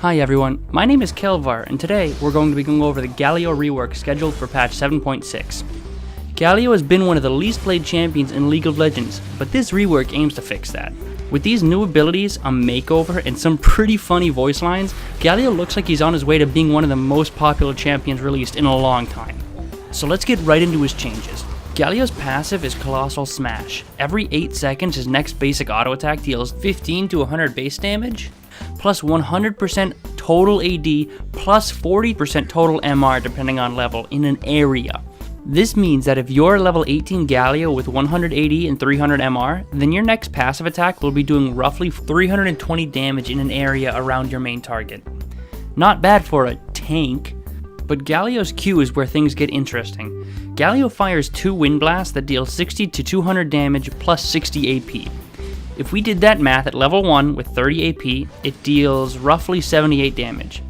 Hi everyone, my name is Kelvar, and today we're going to be going over the Galio rework scheduled for patch 7.6. Galio has been one of the least played champions in League of Legends, but this rework aims to fix that. With these new abilities, a makeover, and some pretty funny voice lines, Galio looks like he's on his way to being one of the most popular champions released in a long time. So let's get right into his changes. Galio's passive is Colossal Smash. Every 8 seconds his next basic auto attack deals 15 to 100 base damage, plus 100% total AD, plus 40% total MR depending on level in an area. This means that if you're a level 18 Galio with 100 AD and 300 MR, then your next passive attack will be doing roughly 320 damage in an area around your main target. Not bad for a tank, but Galio's Q is where things get interesting. Galio fires 2 Wind Blasts that deal 60 to 200 damage plus 60 AP. If we did that math at level 1 with 30 AP, it deals roughly 78 damage.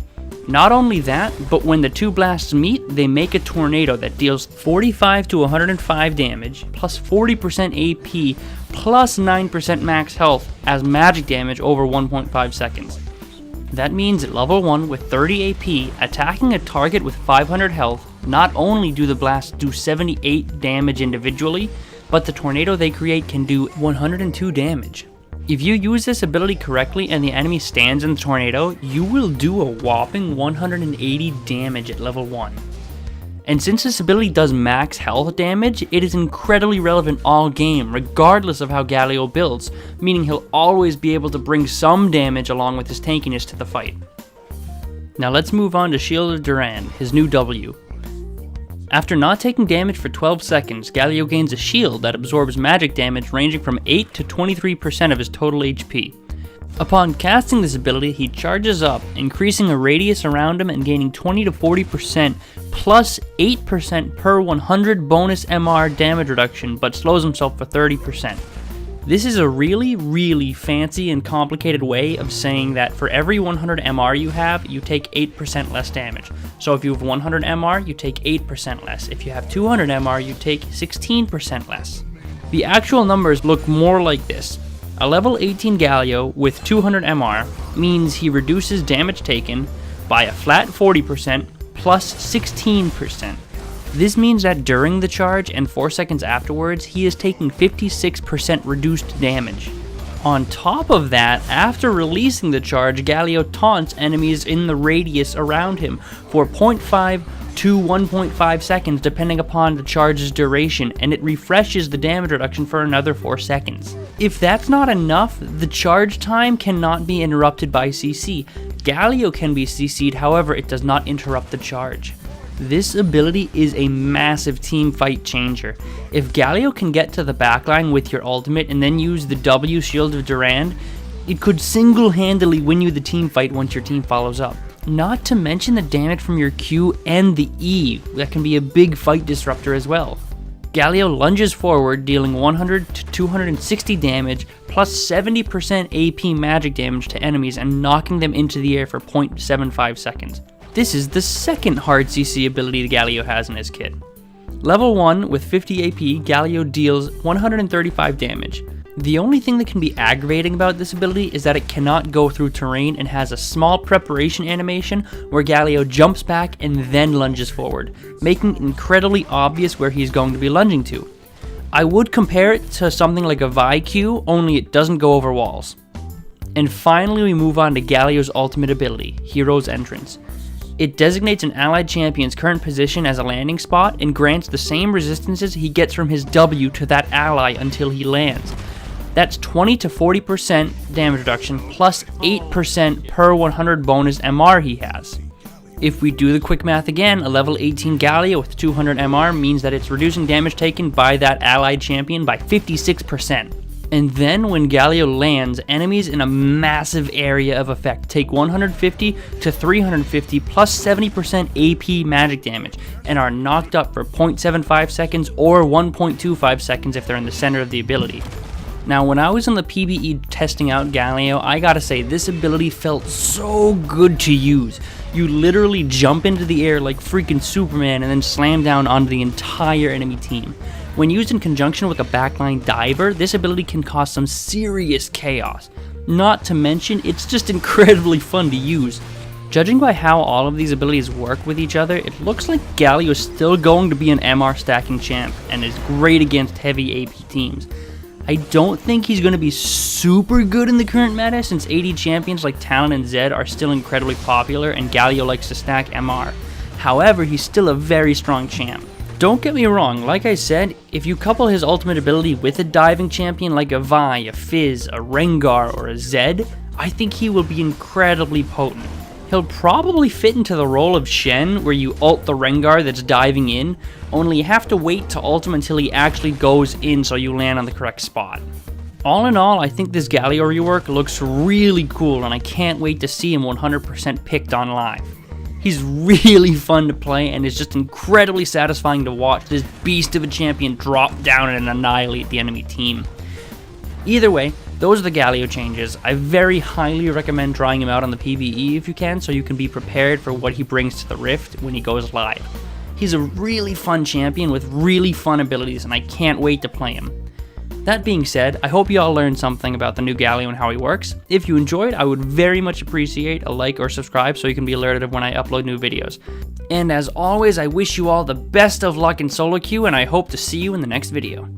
Not only that, but when the 2 blasts meet, they make a tornado that deals 45 to 105 damage, plus 40% AP, plus 9% max health as magic damage over 1.5 seconds. That means at level 1 with 30 AP, attacking a target with 500 health, not only do the blasts do 78 damage individually, but the tornado they create can do 102 damage. If you use this ability correctly and the enemy stands in the tornado, you will do a whopping 180 damage at level 1. And since this ability does max health damage, it is incredibly relevant all game, regardless of how Galio builds, meaning he'll always be able to bring some damage along with his tankiness to the fight. Now let's move on to Shield of Durand, his new W. After not taking damage for 12 seconds, Galio gains a shield that absorbs magic damage ranging from 8 to 23% of his total HP. Upon casting this ability, he charges up, increasing a radius around him and gaining 20 to 40% plus 8% per 100 bonus MR damage reduction, but slows himself for 30%. This is a really fancy and complicated way of saying that for every 100 MR you have, you take 8% less damage. So if you have 100 MR, you take 8% less. If you have 200 MR, you take 16% less. The actual numbers look more like this. A level 18 Galio with 200 MR means he reduces damage taken by a flat 40% plus 16%. This means that during the charge and 4 seconds afterwards, he is taking 56% reduced damage. On top of that, after releasing the charge, Galio taunts enemies in the radius around him for 0.5 to 1.5 seconds depending upon the charge's duration, and it refreshes the damage reduction for another 4 seconds. If that's not enough, the charge time cannot be interrupted by CC. Galio can be CC'd, however, it does not interrupt the charge. This ability is a massive team fight changer. If Galio can get to the backline with your ultimate and then use the W Shield of Durand, it could single-handedly win you the team fight once your team follows up. Not to mention the damage from your Q and the E, that can be a big fight disruptor as well. Galio lunges forward, dealing 100 to 260 damage, plus 70% AP magic damage to enemies and knocking them into the air for 0.75 seconds. This is the second hard CC ability Galio has in his kit. Level 1 with 50 AP, Galio deals 135 damage. The only thing that can be aggravating about this ability is that it cannot go through terrain and has a small preparation animation where Galio jumps back and then lunges forward, making it incredibly obvious where he's going to be lunging to. I would compare it to something like a Vi Q, only it doesn't go over walls. And finally we move on to Galio's ultimate ability, Hero's Entrance. It designates an allied champion's current position as a landing spot and grants the same resistances he gets from his W to that ally until he lands. That's 20 to 40% damage reduction plus 8% per 100 bonus MR he has. If we do the quick math again, a level 18 Galio with 200 MR means that it's reducing damage taken by that allied champion by 56%. And then when Galio lands, enemies in a massive area of effect take 150 to 350 plus 70% AP magic damage and are knocked up for 0.75 seconds or 1.25 seconds if they're in the center of the ability. Now when I was in the PBE testing out Galio, I gotta say this ability felt so good to use. You literally jump into the air like freaking Superman and then slam down onto the entire enemy team. When used in conjunction with a backline diver, this ability can cause some serious chaos. Not to mention, it's just incredibly fun to use. Judging by how all of these abilities work with each other, it looks like Galio is still going to be an MR stacking champ and is great against heavy AP teams. I don't think he's going to be super good in the current meta since AD champions like Talon and Zed are still incredibly popular and Galio likes to stack MR. However, he's still a very strong champ. Don't get me wrong, like I said, if you couple his ultimate ability with a diving champion like a Vi, a Fizz, a Rengar, or a Zed, I think he will be incredibly potent. He'll probably fit into the role of Shen, where you ult the Rengar that's diving in, only you have to wait to ult him until he actually goes in so you land on the correct spot. All in all, I think this Galio rework looks really cool and I can't wait to see him 100% picked on live. He's really fun to play and is just incredibly satisfying to watch this beast of a champion drop down and annihilate the enemy team. Either way, those are the Galio changes. I very highly recommend trying him out on the PvE if you can, so you can be prepared for what he brings to the Rift when he goes live. He's a really fun champion with really fun abilities and I can't wait to play him. That being said, I hope you all learned something about the new Galio and how he works. If you enjoyed, I would very much appreciate a like or subscribe so you can be alerted when I upload new videos. And as always, I wish you all the best of luck in solo queue and I hope to see you in the next video.